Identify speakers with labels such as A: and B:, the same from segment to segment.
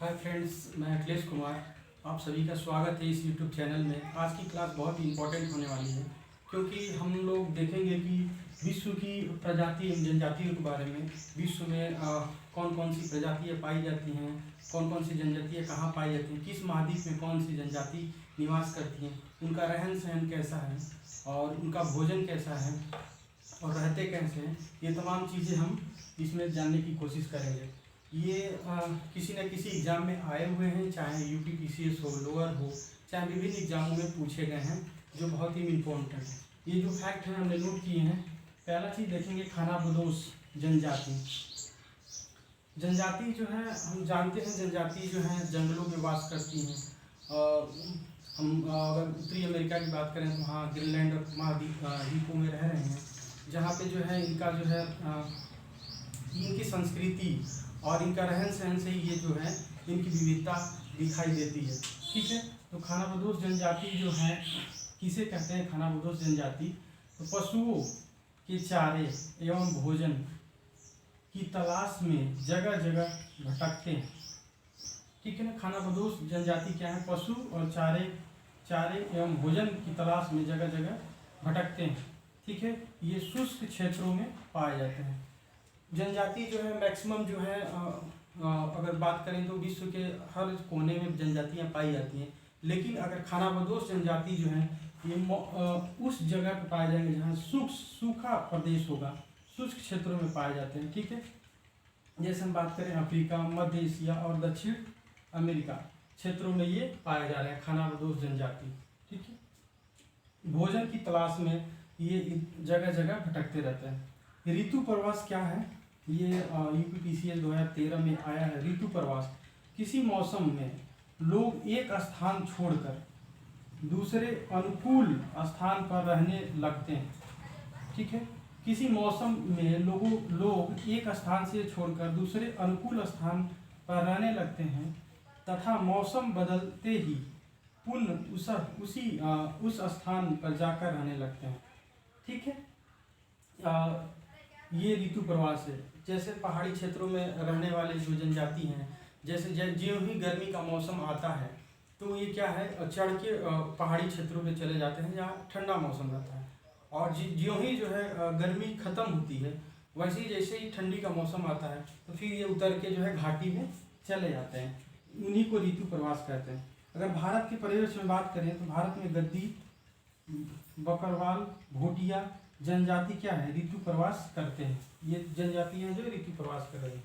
A: Hi friends, मैं अखिलेश कुमार। आप सभी का स्वागत है इस यूट्यूब चैनल में। आज की क्लास बहुत ही इम्पोर्टेंट होने वाली है क्योंकि हम लोग देखेंगे कि विश्व की प्रजाति एवं जनजातियों के बारे में। विश्व में कौन कौन सी प्रजातियाँ पाई जाती हैं, कौन कौन सी जनजातियाँ कहाँ पाई जाती हैं, किस महाद्वीप में कौन सी जनजाति निवास करती हैं, उनका रहन सहन कैसा है और उनका भोजन कैसा है और रहते कैसे हैं, ये तमाम चीज़ें हम इसमें जानने की कोशिश करेंगे। ये किसी न किसी एग्ज़ाम में आए हुए हैं, चाहे यूपीपीसीएस हो, लोअर हो, चाहे विभिन्न एग्जामों में पूछे गए हैं, जो बहुत ही इम्पोर्टेंट है। ये जो फैक्ट हैं हमने नोट किए हैं। पहला चीज़ देखेंगे, खानाबदोश जनजाति। जनजाति जो है, हम जानते हैं जनजाति जो है जंगलों में वास करती हैं। हम अगर उत्तरी अमेरिका की बात करें तो वहाँ ग्रीनलैंड और महाद्वीपों में रह रहे हैं, जहाँ पे जो है इनका जो है इनकी संस्कृति और इनका रहन सहन से ही ये जो है इनकी विविधता दिखाई देती है। ठीक है, तो खानाबदोश जनजाति जो है किसे कहते हैं? खानाबदोश जनजाति तो पशुओं के चारे एवं भोजन की तलाश में जगह जगह भटकते हैं। ठीक है ना, खानाबदोश जनजाति क्या है? पशु और चारे एवं भोजन की तलाश में जगह जगह भटकते हैं। ठीक है, ये शुष्क क्षेत्रों में पाए जाते हैं। जनजाति जो है मैक्सिमम जो है अगर बात करें तो विश्व के हर कोने में जनजातियां पाई जाती हैं, लेकिन अगर खानाबदोश जनजाति जो है ये उस जगह पर पाए जाएंगे जहाँ सूखा प्रदेश होगा, शुष्क क्षेत्रों में पाए जाते हैं। ठीक है, जैसे हम बात करें अफ्रीका, मध्य एशिया और दक्षिण अमेरिका क्षेत्रों में ये पाए जा रहे हैं खानाबदोश जनजाति। ठीक है, भोजन की तलाश में ये जगह जगह भटकते रहते हैं। ऋतु प्रवास क्या है? ये यूपीपीसीएस 2013 में आया है। ऋतु प्रवास, किसी मौसम में लोग एक स्थान छोड़कर दूसरे अनुकूल स्थान पर रहने लगते हैं। ठीक है, किसी मौसम में लोग एक स्थान से छोड़कर दूसरे अनुकूल स्थान पर रहने लगते हैं तथा मौसम बदलते ही पुनः उस स्थान पर जाकर रहने लगते हैं। ठीक है, ये ऋतु प्रवास है। जैसे पहाड़ी क्षेत्रों में रहने वाले जो जनजाति हैं, जैसे ज्यों ही गर्मी का मौसम आता है तो ये क्या है, चढ़ के पहाड़ी क्षेत्रों में चले जाते हैं जहाँ ठंडा मौसम रहता है, और ज्यों ही जो है गर्मी खत्म होती है, वैसे ही जैसे ही ठंडी का मौसम आता है तो फिर ये उतर के जो है घाटी में चले जाते हैं। उन्हीं को ऋतु प्रवास कहते हैं। अगर भारत के परिवेश में बात करें तो भारत में गद्दी, बकरवाल, भोटिया जनजाति क्या है? ऋतु प्रवास करते हैं। ये जनजाति हैं जो ऋतु प्रवास कर रही हैं।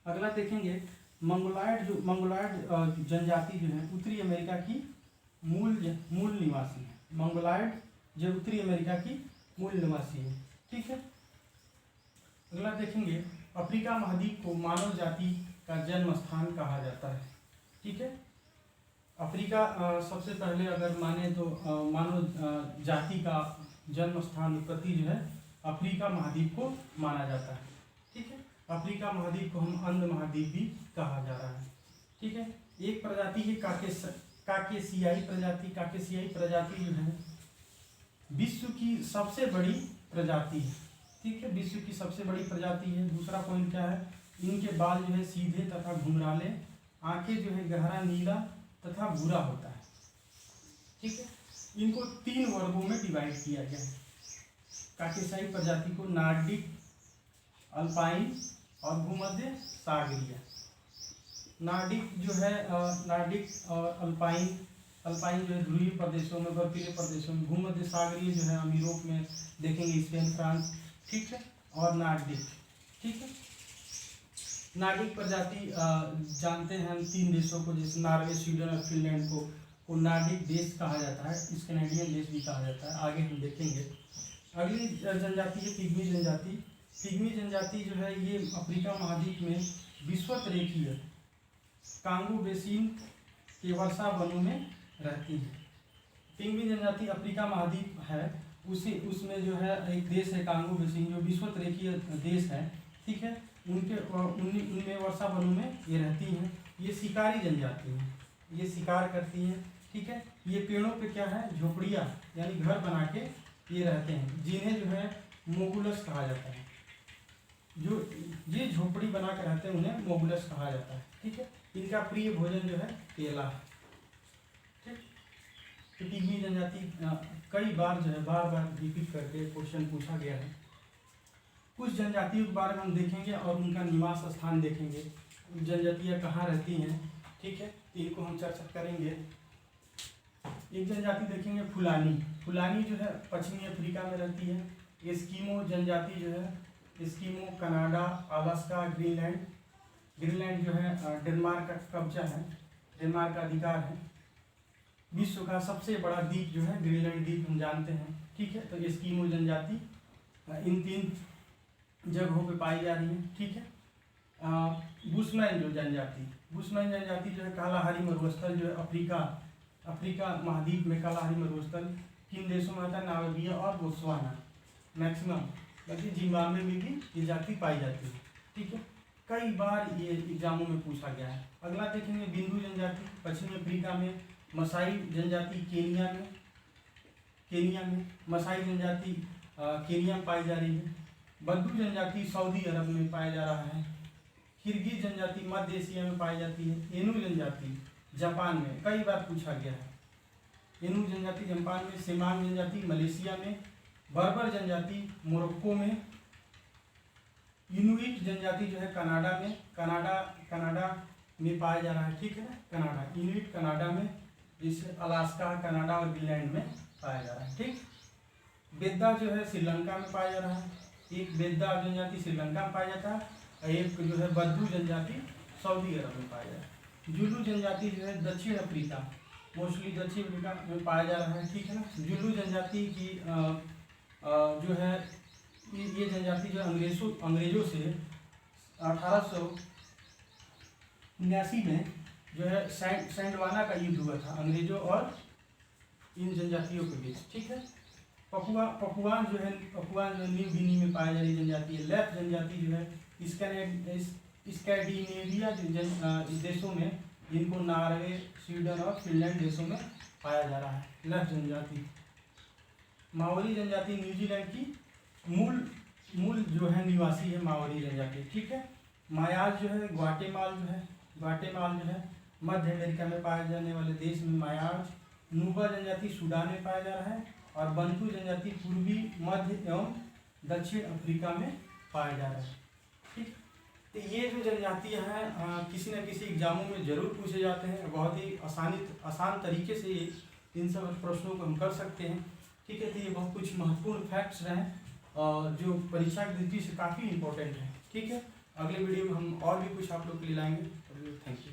A: अगला देखेंगे, मंगोलॉयड जनजाति जो है उत्तरी अमेरिका की मूल निवासी है। मंगोलॉयड जो उत्तरी अमेरिका की मूल निवासी है। ठीक है, अगला देखेंगे, अफ्रीका महाद्वीप को मानव जाति का जन्म स्थान कहा जाता है। ठीक है, अफ्रीका सबसे पहले अगर माने तो मानव जाति का जन्म स्थान उत्पत्ति जो है अफ्रीका महाद्वीप को माना जाता है। ठीक है, अफ्रीका महाद्वीप को हम अंध महाद्वीप भी कहा जा रहा है। ठीक है, एक प्रजाति है काकेसियाई प्रजाति। काकेसियाई प्रजाति जो है विश्व की सबसे बड़ी प्रजाति है। ठीक है, विश्व की सबसे बड़ी प्रजाति है। दूसरा पॉइंट क्या है? इनके बाल जो है सीधे तथा घुंघराले, आंखें जो है गहरा नीला तथा भूरा होता है। ठीक है, इनको 3 वर्गों में डिवाइड किया गया है। काकेसियाई प्रजाति को नार्डिक, अल्पाइन और भूमध्य सागरीय। नार्डिक जो है नार्डिक और अल्पाइन जो है ध्रुवीय प्रदेशों में, बर्फीले प्रदेशों में। भूमध्य सागरीय जो है हम यूरोप में देखेंगे, स्पेन, फ्रांस। ठीक है, और नार्डिक। ठीक है, नार्डिक प्रजाति जानते हैं हम 3 देशों को, जैसे नॉर्वे, स्वीडन और फिनलैंड को नार्डिक देश कहा जाता है। स्कैंडिनेवियन देश भी कहा जाता है, आगे हम देखेंगे। अगली जनजाति है पिग्मी जनजाति। पिग्मी जनजाति जो है ये अफ्रीका महाद्वीप में विषुवत रेखीय कांगो बेसिन के वर्षा वनों में रहती है। पिग्मी जनजाति अफ्रीका महाद्वीप है, उसमें जो है एक देश है कांगो बेसिन, जो विषुवत रेखीय देश है। ठीक है, उनमें वर्षा वनों में ये रहती हैं। ये शिकारी जनजाति है, ये शिकार करती हैं। ठीक है, ये पेड़ों पे क्या है, झोपड़ियाँ यानी घर बना के ये रहते हैं, जिन्हें जो है मोगुलस कहा जाता है। जो ये झोपड़ी बना कर रहते हैं उन्हें मोबुलस कहा जाता है। ठीक है, इनका प्रिय भोजन जो है केला है। ठीक, तो टिग्री जनजाति कई बार जो है बार बार रिपीट करके क्वेश्चन पूछा गया है। कुछ जनजातियों के बारे में हम देखेंगे और उनका निवास स्थान देखेंगे, जनजातियाँ कहाँ रहती हैं। ठीक है, तो इनको हम चर्चा करेंगे। एक जनजाति देखेंगे फुलानी। फुलानी जो है पश्चिमी अफ्रीका में रहती है। एस्किमो जनजाति जो है, Eskimo Canada, Alaska, Greenland. Greenland जो है डेनमार्क का कब्जा है, डेनमार्क का अधिकार है। विश्व का सबसे बड़ा द्वीप जो है ग्रीनलैंड द्वीप हम जानते हैं। ठीक है, तो एस्किमो जनजाति इन 3 जगहों पे पाई जा रही है। ठीक है, बुशमैन जो जनजाति, बुशमैन जनजाति जो है कालाहारी मरुस्थल जो है अफ्रीका महाद्वीप में कालाहारी मरुस्थल किन देशों में आता है? नामीबिया और बोत्सवाना मैक्सिमम, बल्कि जिम्बाब्वे में भी ये जाति पाई जाती है। ठीक है, कई बार ये एग्जामों में पूछा गया है। अगला देखेंगे बिंदु जनजाति पश्चिमी अफ्रीका में, मसाई जनजाति केनिया में मसाई जनजाति केनिया में पाई जा रही है। बद्दू जनजाति सऊदी अरब में पाया जा रहा है। किर्गिज जनजाति मध्य एशिया में पाई जाती है। एनु जनजाति जापान में, कई बार पूछा गया है। एनु जनजाति जापान में, सेमांग जनजाति मलेशिया में, बर्बर जनजाति मोरक्को में, इनुइट जनजाति जो है कनाडा में, कनाडा में पाया जा रहा है। ठीक है ना, कनाडा, इनुइट कनाडा में, जैसे अलास्का, कनाडा और ग्रीनलैंड में पाया जा रहा है। ठीक, बेद्दा जो है श्रीलंका में पाया जा रहा है। एक बेद्दा जनजाति श्रीलंका में पाया जाता है, एक जो है बद्दू जनजाति सऊदी अरब में पाया जाता है। जुलू जनजाति जो है दक्षिण अफ्रीका, मोस्टली दक्षिण अफ्रीका में पाया जा रहा है। ठीक है ना, जुलू जनजाति की जो है ये जनजाति जो अंग्रेजों से 1879 में जो है सैंडवाना का युद्ध हुआ था अंग्रेजों और इन जनजातियों के बीच। ठीक है, पपुआन जो है न्यू गिनी में पाई जा रही जनजाति है। लेफ्ट जनजाति जो है स्कैंडिनेविया देशों में, जिनको नॉर्वे, स्वीडन और फिनलैंड देशों में पाया जा रहा है लेफ्ट जनजाति। माओरी जनजाति न्यूजीलैंड की मूल जो है निवासी है माओरी जनजाति। ठीक है, मायाज जो है ग्वाटेमाल जो है मध्य अमेरिका में पाए जाने वाले देश में मायाज। नूबा जनजाति सूडान में पाया जा रहा है और बंटू जनजाति पूर्वी मध्य एवं दक्षिण अफ्रीका में पाया जा रहा है। ठीक, तो ये जो जनजातियाँ हैं किसी न किसी एग्जामों में जरूर पूछे जाते हैं। बहुत ही आसान तरीके से इन सब प्रश्नों को हम कर सकते हैं। ठीक है, तो ये बहुत कुछ महत्वपूर्ण फैक्ट्स हैं और जो परीक्षा की दृष्टि से काफ़ी इंपॉर्टेंट है। ठीक है, अगले वीडियो में हम और भी कुछ आप लोग के लिए लाएंगे। Thank you.